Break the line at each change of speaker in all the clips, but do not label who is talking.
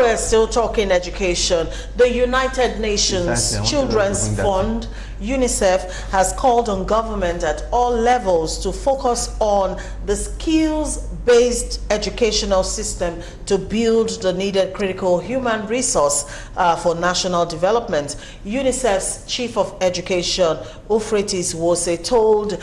we're still talking education, the United Nations Children's Fund, UNICEF, has called on government at all levels to focus on the skills-based educational system to build the needed critical human resource for national development. UNICEF's Chief of Education, Ufretis Wose, told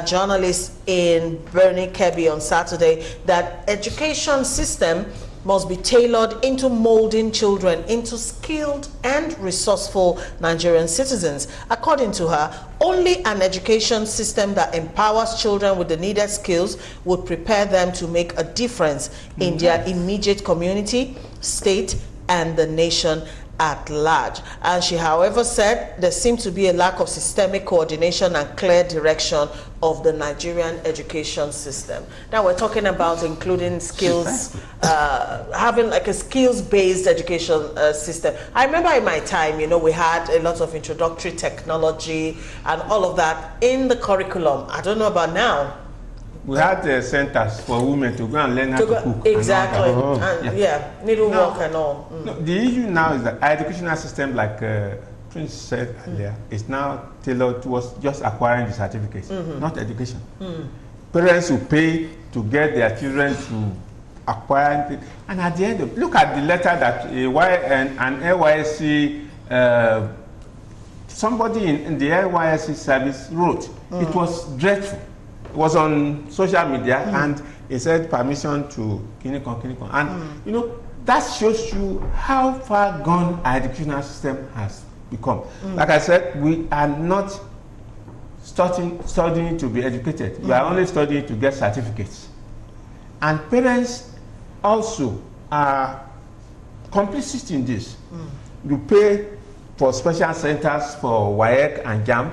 journalists in Bernie Kebbi on Saturday that education system must be tailored into molding children into skilled and resourceful Nigerian citizens. According to her, only an education system that empowers children with the needed skills would prepare them to make a difference in their immediate community, state, and the nation at large. And she, however, said there seems to be a lack of systemic coordination and clear direction of the Nigerian education system. Now we're talking about including skills, having like a skills-based education system. I remember in my time, you know, we had a lot of introductory technology and all of that in the curriculum. I don't know about now.
We had centers for women to go and learn how to cook.
Exactly. And needlework and all.
No, the issue now is that our educational system, like Prince said earlier, is now tailored towards just acquiring the certificates, not education. Parents will pay to get their children to acquire it. And at the end of, look at the letter that an NYSC, somebody in the NYSC service wrote. It was dreadful. It was on social media and it said permission to Kinikon. And you know, that shows you how far gone our educational system has become. Like I said, we are not studying to be educated. We are only studying to get certificates. And parents also are complicit in this. You pay for special centers for WAEC and JAMB.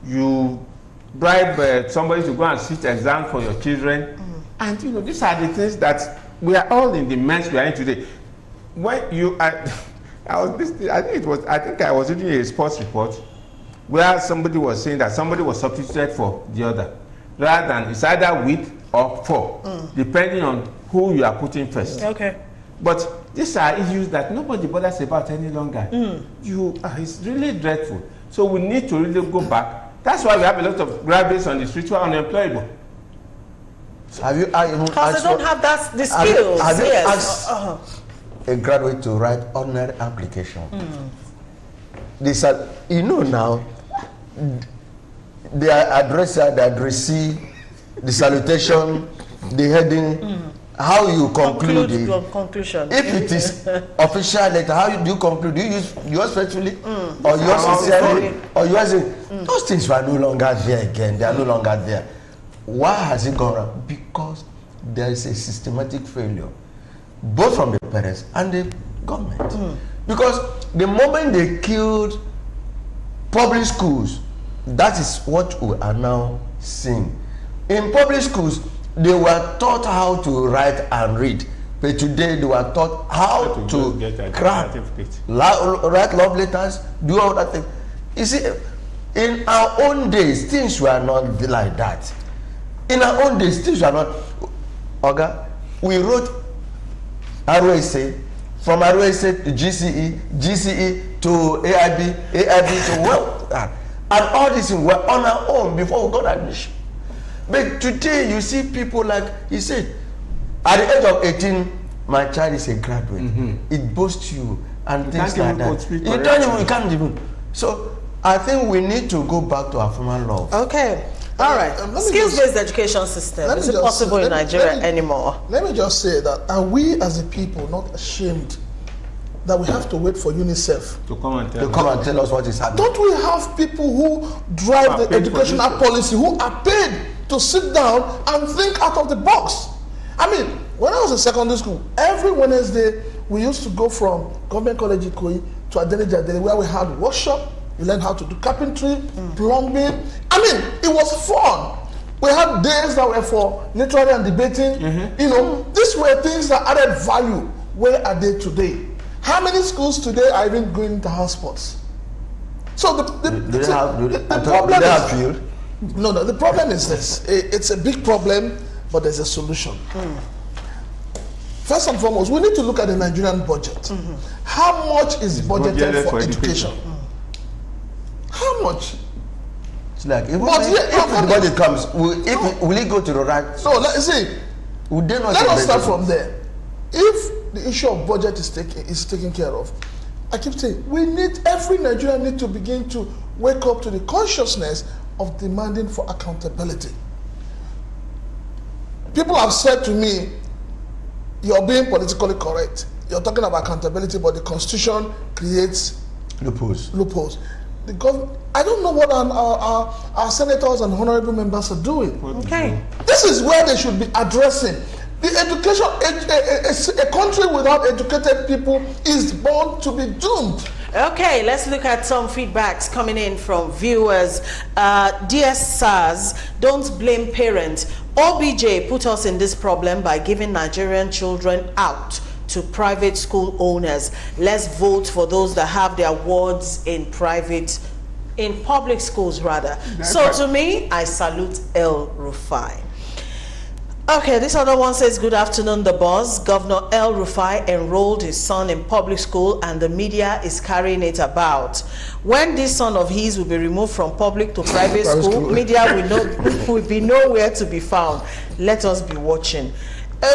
You bribe somebody to go and sit exam for your children. And you know, these are the things that we are all in the mess we are in today. When you I think I was reading a sports report where somebody was saying that somebody was substituted for the other, rather than it's either with or for, depending on who you are putting first.
Okay.
But these are issues that nobody bothers about any longer. It's really dreadful. So we need to really go back. That's why we have a lot of graduates on the street who are unemployable.
Have you
because they don't have the skills.
Have you asked a graduate to write ordinary application? You know now, the addresser, the addressee, the salutation, the heading, how you conclude it.
Conclusion.
If it is official letter, how do you conclude? Do you use yours faithfully or yours sincerely or yours? Those things are no longer there again. They are no longer there. Why has it gone wrong? Because there is a systematic failure, both from the parents and the government. Because the moment they killed public schools, that is what we are now seeing. In public schools, they were taught how to write and read, but today they were taught how to write love letters, do all that thing. You see, in our own days, things were not like that. In our own days, things were not. Oga, we wrote ROSA, from ROSA to GCE, GCE to AIB, AIB to well, and all these things were on our own before we got admission. But today you see people like he said, at the age of 18, my child is a graduate. It boasts you and things like that. You can't even. So I think we need to go back to our former law.
Okay. All right. Skills-based education system. Is it possible in Nigeria anymore?
Let me just say that are we as a people not ashamed that we have to wait for UNICEF
to come and
tell us what is happening?
Don't we have people who drive the educational policy who are paid to sit down and think out of the box? I mean, when I was in secondary school, every Wednesday we used to go from Government College Ikoyi to Adeniji where we had workshop. We learned how to do carpentry, plumbing. I mean, it was fun. We had days that were for literary and debating. You know, these were things that added value. Where are they today? How many schools today are even going into house sports? So the problem is, no, the problem is this. It's a big problem, but there's a solution. first and foremost, we need to look at the Nigerian budget. How much is budgeted for education? How much?
It's like, if the budget comes, will it go to the right?
So let's see.
Would they not
Let us start from there. If the issue of budget is taken care of, I keep saying every Nigerian need to begin to wake up to the consciousness of demanding for accountability. People have said to me, you're being politically correct. You're talking about accountability, but the Constitution creates loopholes. The government, I don't know what our senators and honorable members are doing.
Okay.
This is where they should be addressing. The education, a country without educated people is bound to be doomed.
Okay, let's look at some feedbacks coming in from viewers. Dear SARS, don't blame parents. OBJ put us in this problem by giving Nigerian children out to private school owners. Let's vote for those that have their wards in public schools rather. So to me, I salute El Rufai. Okay, this other one says, good afternoon, the boss. Governor El Rufai enrolled his son in public school and the media is carrying it about. When this son of his will be removed from public to private school, media will be nowhere to be found. Let us be watching.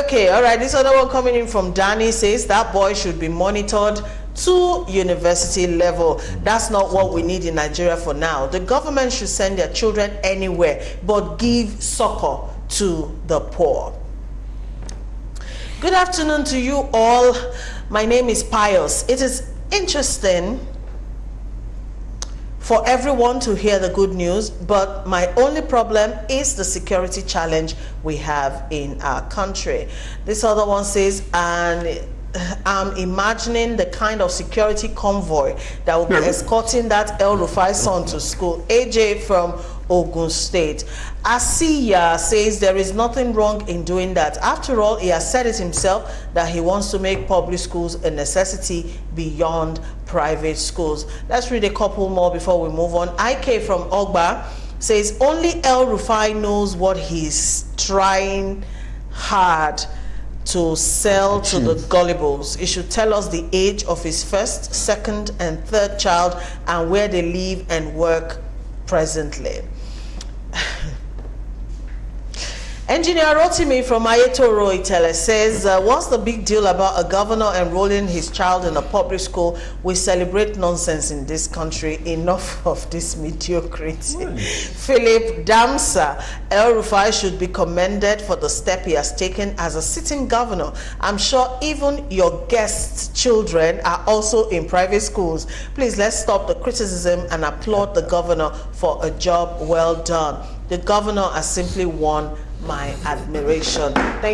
Okay, all right, this other one coming in from Danny says that boy should be monitored to university level. That's not what we need in Nigeria for now. The government should send their children anywhere, but give succor to the poor. Good afternoon to you all. My name is Pius. It is interesting for everyone to hear the good news, but my only problem is the security challenge we have in our country. This other one says, and I'm imagining the kind of security convoy that will be escorting that El Rufai son to school. AJ from Ogun State. Asiya says there is nothing wrong in doing that. After all, he has said it himself that he wants to make public schools a necessity beyond private schools. Let's read a couple more before we move on. IK from Ogba says only El Rufai knows what he's trying hard to sell to the gullibles. He should tell us the age of his first, second, and third child and where they live and work presently. Engineer Rotimi from Ayetoro Itele says, what's the big deal about a governor enrolling his child in a public school? We celebrate nonsense in this country. Enough of this mediocrity. Philip Damsa, El Rufai should be commended for the step he has taken as a sitting governor. I'm sure even your guests' children are also in private schools. Please, let's stop the criticism and applaud the governor for a job well done. The governor has simply won my admiration. Thank you.